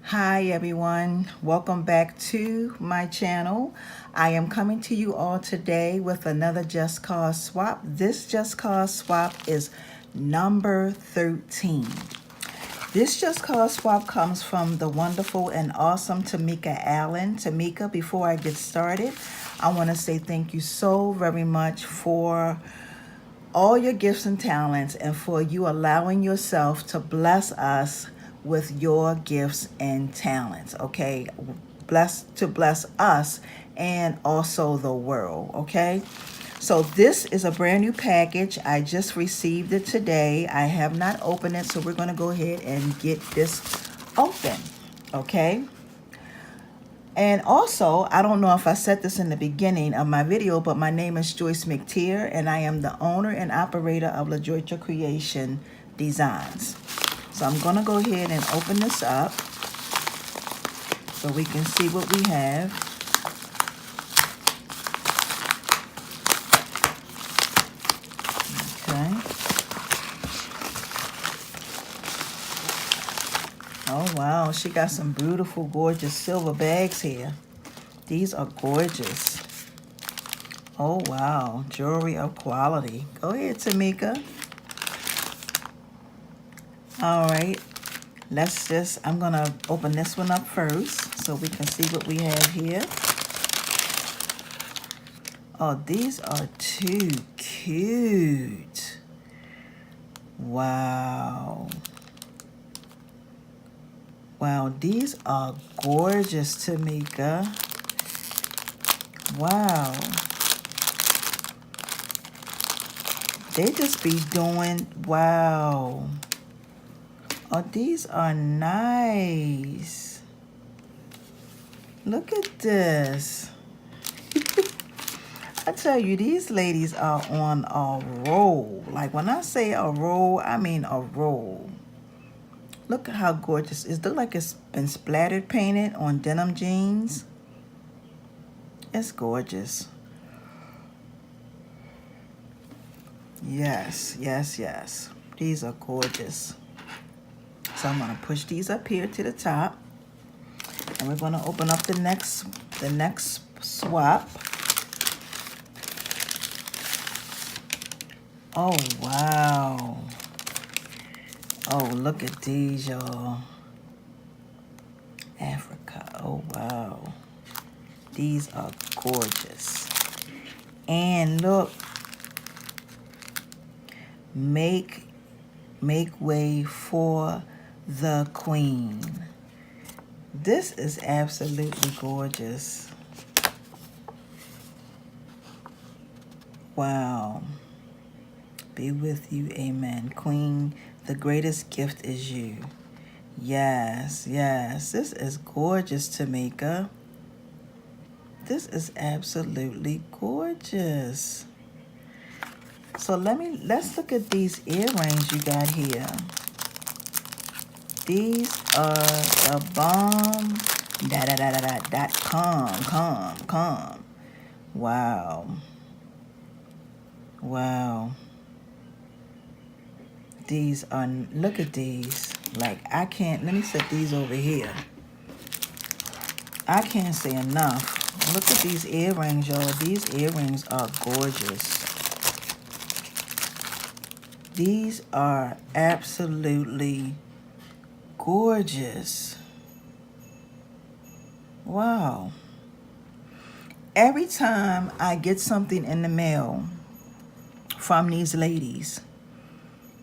Hi everyone, welcome back to my channel. I am coming to you all today with another Just Cause swap. This Just Cause swap is number 13. This Just Cause swap comes from the wonderful and awesome Tameka Allen. Tameka, before I get started, I want to say thank you so very much for all your gifts and talents and for you allowing yourself to bless us with your gifts and talents, okay? Bless us and also the world, okay? So this is a brand new package. I just received it today. I have not opened it, so we're going to go ahead and get this open, okay? And also, I don't know if I said this in the beginning of my video, but my name is Joyce McTeer, and I am the owner and operator of La Joycia Creation Designs. So I'm going to go ahead and open this up so we can see what we have. Okay. Oh, wow. She got some beautiful, gorgeous silver bags here. These are gorgeous. Oh, wow. Jewelry of quality. Go ahead, Tameka. All right. I'm going to open this one up first so we can see what we have here. Oh, these are too cute. Wow. Wow, these are gorgeous, Tameka. Wow. They just be doing, wow. Oh, these are nice. Look at this. I tell you, these ladies are on a roll. Like when I say a roll, I mean a roll. Look at how gorgeous. It looks like it's been splattered painted on denim jeans. It's gorgeous. Yes, yes, yes. These are gorgeous. So I'm going to push these up here to the top. And we're going to open up the next swap. Oh, wow. Oh, look at these, y'all. Africa. Oh, wow. These are gorgeous. And look. Make way for the queen. This is absolutely gorgeous. Wow. Be with you, amen. Queen, the greatest gift is you. Yes, yes. This is gorgeous, Tameka. This is absolutely gorgeous. So let's look at these earrings you got here. These are the bomb. .com. Wow. Wow. These are, look at these. Like, I can't, let me set these over here. I can't say enough. Look at these earrings, y'all. These earrings are gorgeous. These are absolutely gorgeous. Wow. Every time I get something in the mail from these ladies,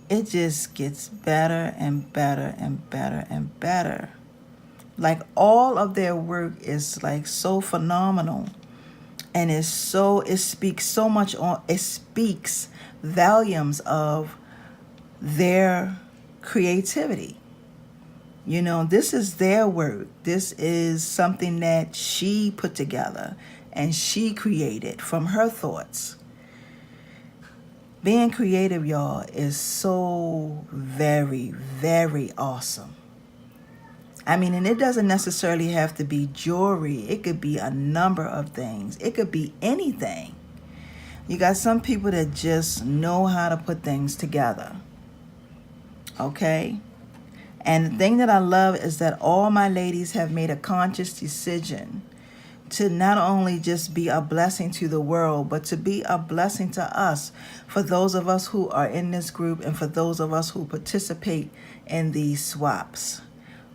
it just gets better and better and better and better. Like all of their work is like so phenomenal. And it speaks so much on, it speaks volumes of their creativity. You know, this is their work. This is something that she put together and she created from her thoughts. Being creative, y'all, is so very, very awesome. I mean, and it doesn't necessarily have to be jewelry. It could be a number of things. It could be anything. You got some people that just know how to put things together. Okay? And the thing that I love is that all my ladies have made a conscious decision to not only just be a blessing to the world, but to be a blessing to us, for those of us who are in this group and for those of us who participate in these swaps.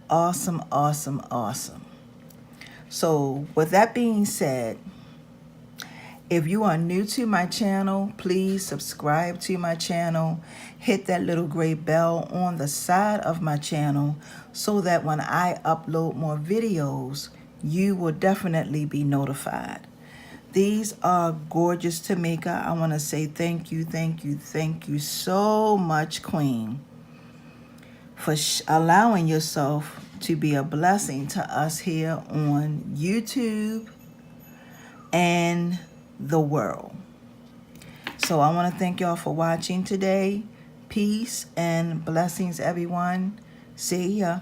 Awesome, awesome, awesome. So with that being said, if you are new to my channel, please subscribe to my channel. Hit that little gray bell on the side of my channel so that when I upload more videos, you will definitely be notified. These are gorgeous, Tameka. I want to say thank you, thank you, thank you so much, Queen, for allowing yourself to be a blessing to us here on YouTube and the world. So I want to thank y'all for watching today. Peace and blessings, everyone. See ya.